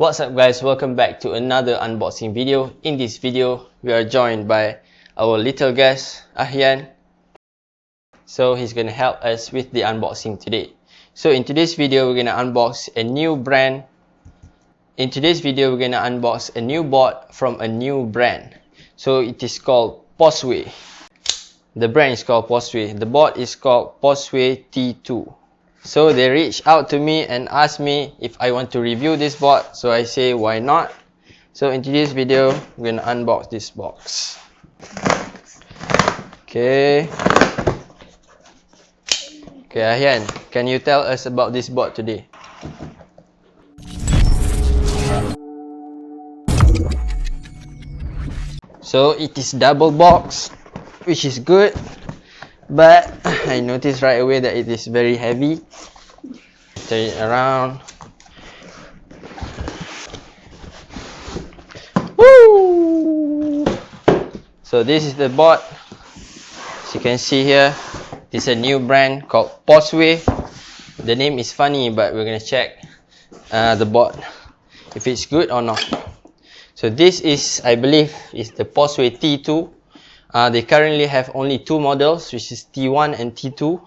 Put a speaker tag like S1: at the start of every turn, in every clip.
S1: What's up guys, welcome back to another unboxing video. In this video, we are joined by our little guest, Ahyan. So he's gonna help us with the unboxing today. So in today's video, we're gonna unbox a new brand. In today's video, we're gonna unbox a new board from a new brand. So it is called Possway. The brand is called Possway. The board is called Possway T2. So they reached out to me and asked me if I want to review this board. So I say why not. So in today's video, we're gonna unbox this box. Okay, Ahyan, can you tell us about this board today? So it is double box, which is good, but I noticed right away that it is very heavy. Turn it around. Woo! So this is the board. As you can see here, it's a new brand called Possway. The name is funny, but we're gonna check the board if it's good or not. So this is, I believe, is the Possway T2. They currently have only two models, which is T1 and T2,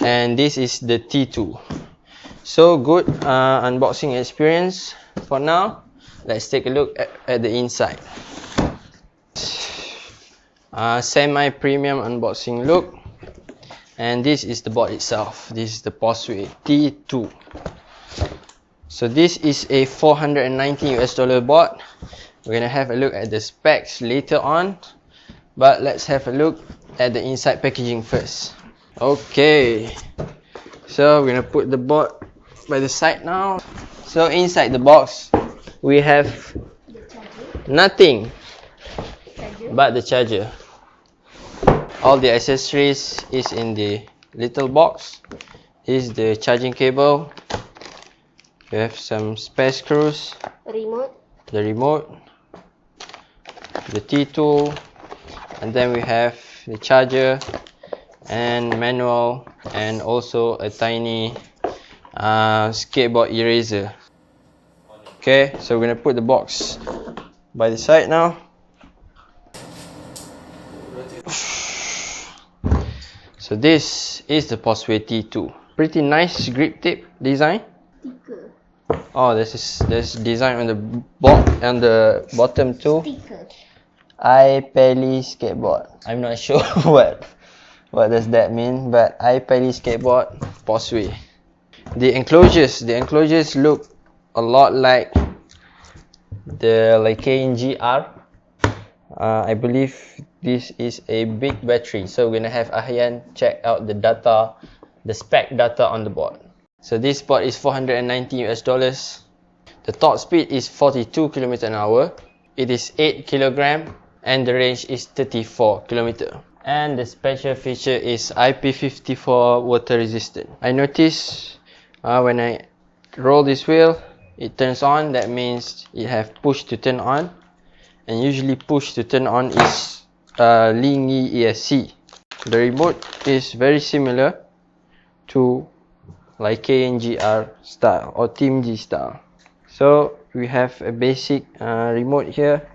S1: and this is the T2. So good unboxing experience for now. Let's take a look at the inside. Semi-premium unboxing look, and this is the board itself. This is the Possway T2. So this is a $490 board. We're gonna have a look at the specs later on, but let's have a look at the inside packaging first. Okay, so we're gonna put the board by the side now. So inside the box we have nothing but the charger. All the accessories is in the little box. This is the charging cable. We have some spare screws, the remote, the T2, and then we have the charger and manual, and also a tiny skateboard eraser. Okay, so we're gonna put the box by the side now. So this is the Possway T2. Pretty nice grip tape design. Oh, there's design on the bottom too. iPally skateboard. I'm not sure what does that mean, but iPally skateboard Possway. The enclosures look a lot like the Ahyan GR. I believe this is a big battery, so we're gonna have Ahyan check out the data, the spec data on the board. So this board is $490. The top speed is 42 km/h. It is 8 kg and the range is 34 km. And the special feature is IP54 water resistant. I noticed when I roll this wheel, it turns on. That means it have push to turn on, and usually push to turn on is Lingy ESC. The remote is very similar to Ahyan GR style or Team G style. So we have a basic remote here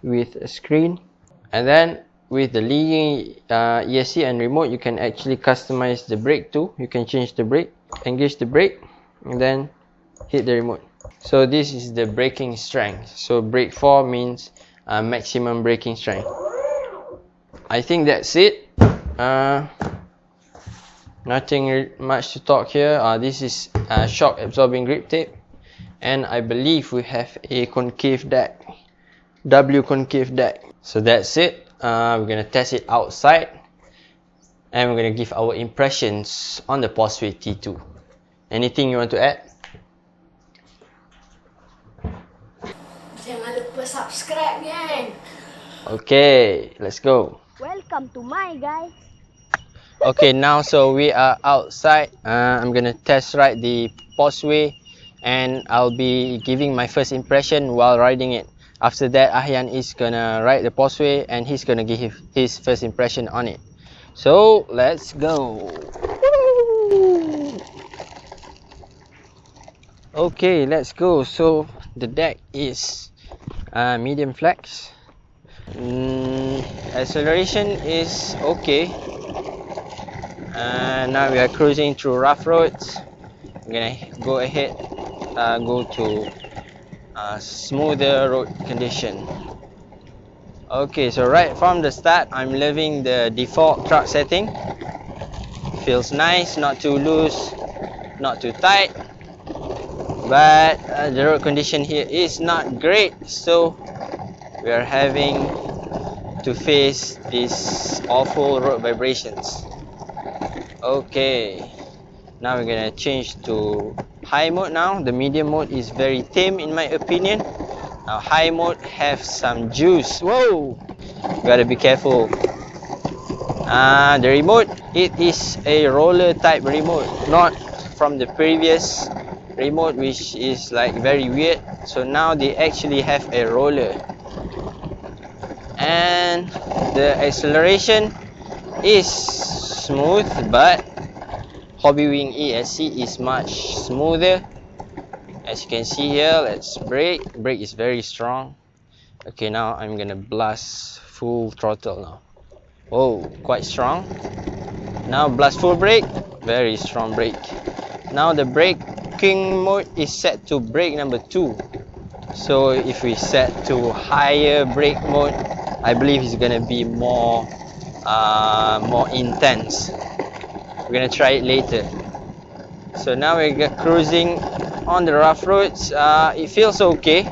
S1: with a screen, and then with the Lingy ESC and remote, you can actually customize the brake too. You can change the brake, engage the brake, and then hit the remote. So this is the braking strength. So brake 4 means maximum braking strength. I think that's it. Nothing much to talk here. This is shock absorbing grip tape, and I believe we have a concave deck, W concave deck. So that's it. We're gonna test it outside, and we're gonna give our impressions on the Possway T2. Anything you want to add?
S2: Jangan lupa subscribe, gang.
S1: Okay, let's go.
S2: Welcome to my guys.
S1: Okay, now so we are outside. I'm gonna test ride the Possway, and I'll be giving my first impression while riding it. After that, Ahyan is gonna ride the Possway, and he's gonna give his first impression on it. So let's go. Okay, let's go. So The deck is medium flex. Acceleration is okay. Now we are cruising through rough roads. I'm gonna go ahead, go to smoother road condition. Okay, so right from the start, I'm leaving the default truck setting. Feels nice, not too loose, not too tight. But the road condition here is not great, so we are having to face these awful road vibrations. Okay, now we're gonna change to high mode now. The medium mode is very tame in my opinion. Now high mode have some juice. Whoa! Gotta be careful. The remote, it is a roller type remote, not from the previous remote which is like very weird. So now they actually have a roller. And the acceleration is smooth, but Hobby Wing ESC is much smoother. As you can see here, let's brake. Brake is very strong. Okay, now I'm gonna blast full throttle now. Oh, quite strong. Now blast full brake. Very strong brake. Now the braking mode is set to brake number 2. So if we set to higher brake mode, I believe it's gonna be more intense. We're gonna try it later. So now we're cruising on the rough roads. It feels okay.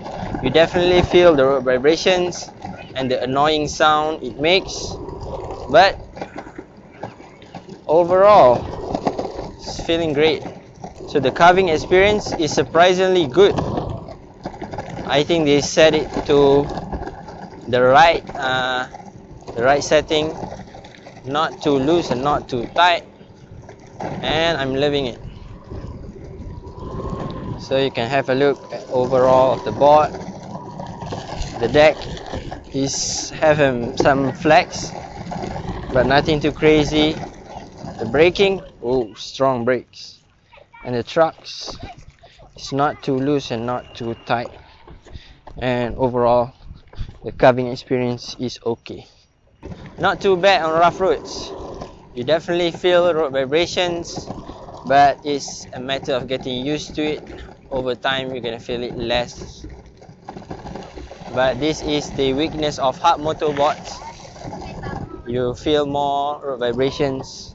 S1: You definitely feel the road vibrations and the annoying sound it makes, but overall it's feeling great. So the carving experience is surprisingly good. I think they set it to the right setting, not too loose and not too tight, and I'm loving it. So you can have a look at overall of the board. The deck is having some flex, but nothing too crazy. The braking, oh, strong brakes. And the trucks, it's not too loose and not too tight. And overall, the carving experience is okay. Not too bad on rough roads. You definitely feel road vibrations, but it's a matter of getting used to it. Over time, you're gonna feel it less. But this is the weakness of hard motorboards. You feel more road vibrations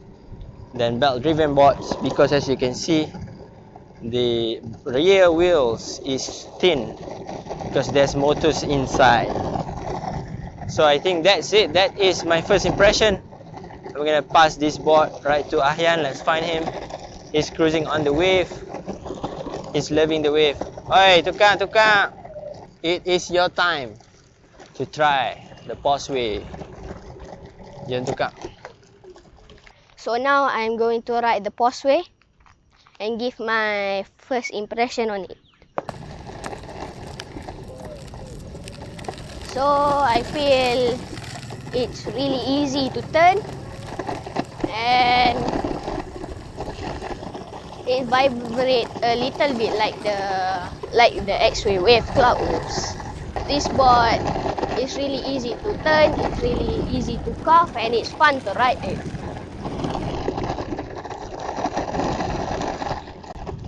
S1: than belt-driven boards, because as you can see, the rear wheels is thin because there's motors inside. So I think that's it. That is my first impression. We're gonna pass this board right to Ahyan. Let's find him. He's cruising on the wave. He's loving the wave. Oi, tukang! It is your time to try the Possway. Jom tukang.
S2: So now I'm going to ride the Possway and give my first impression on it. So I feel it's really easy to turn and it vibrates a little bit like the X-Way wave clouds. This board is really easy to turn, it's really easy to carve, and it's fun to ride it.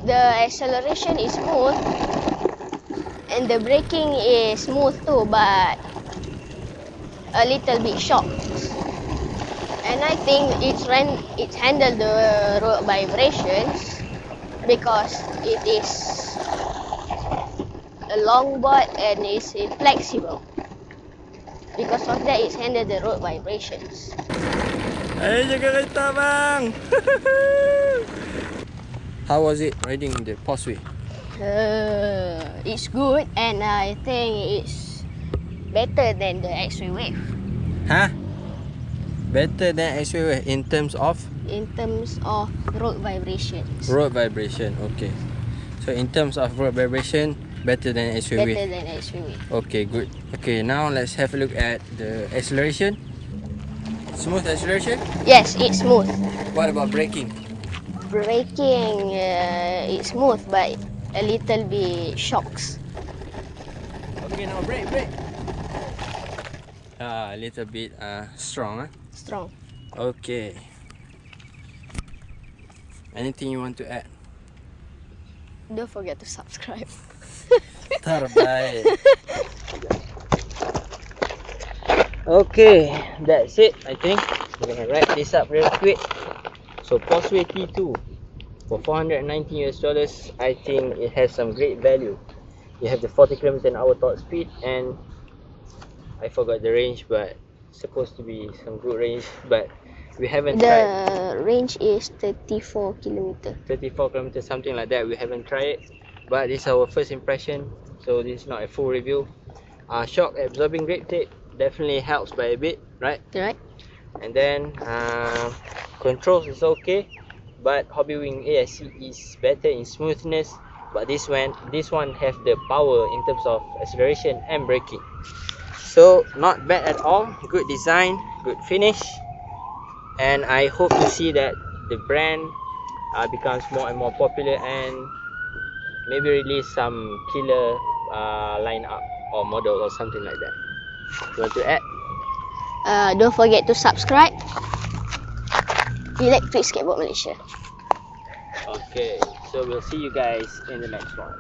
S2: The acceleration is smooth and the braking is smooth too, but a little bit shocked. And I think it's handled the road vibrations because it is a long board and it's flexible. Because of that, it's handled the road vibrations.
S1: Ayo jaga kereta bang. How was it riding the Possway?
S2: It's good, and I think it's better than the X-Ray wave.
S1: Huh? Better than X-Way wave in terms of?
S2: In terms of road vibrations.
S1: Road vibration, okay. So in terms of road vibration, better than X-Way wave?
S2: Better than X-Ray wave.
S1: Okay, good. Okay, now let's have a look at the acceleration. Smooth acceleration?
S2: Yes, it's smooth.
S1: What about braking?
S2: Braking, it's smooth, but a little bit shocks.
S1: Okay, now brake. A little bit strong, huh?
S2: Strong.
S1: Okay. Anything you want to add?
S2: Don't forget to subscribe.
S1: Terbaik. Okay, that's it. I think we're gonna wrap this up real quick. So Possway T2 for $419, I think it has some great value. You have the 40 km/h top speed, and I forgot the range, but supposed to be some good range, but we haven't tried.
S2: The range is 34 kilometer.
S1: 34 kilometers, something like that. We haven't tried it, but this is our first impression, so this is not a full review. Shock absorbing grip tape definitely helps by a bit, right?
S2: Right?
S1: And then controls is okay, but Hobbywing ASC is better in smoothness, but this one have the power in terms of acceleration and braking. So not bad at all. Good design, good finish, and I hope to see that the brand becomes more and more popular, and maybe release some killer lineup or model or something like that. You want to add?
S2: Don't forget to subscribe. Electric Skateboard Malaysia.
S1: Okay, so we'll see you guys in the next one.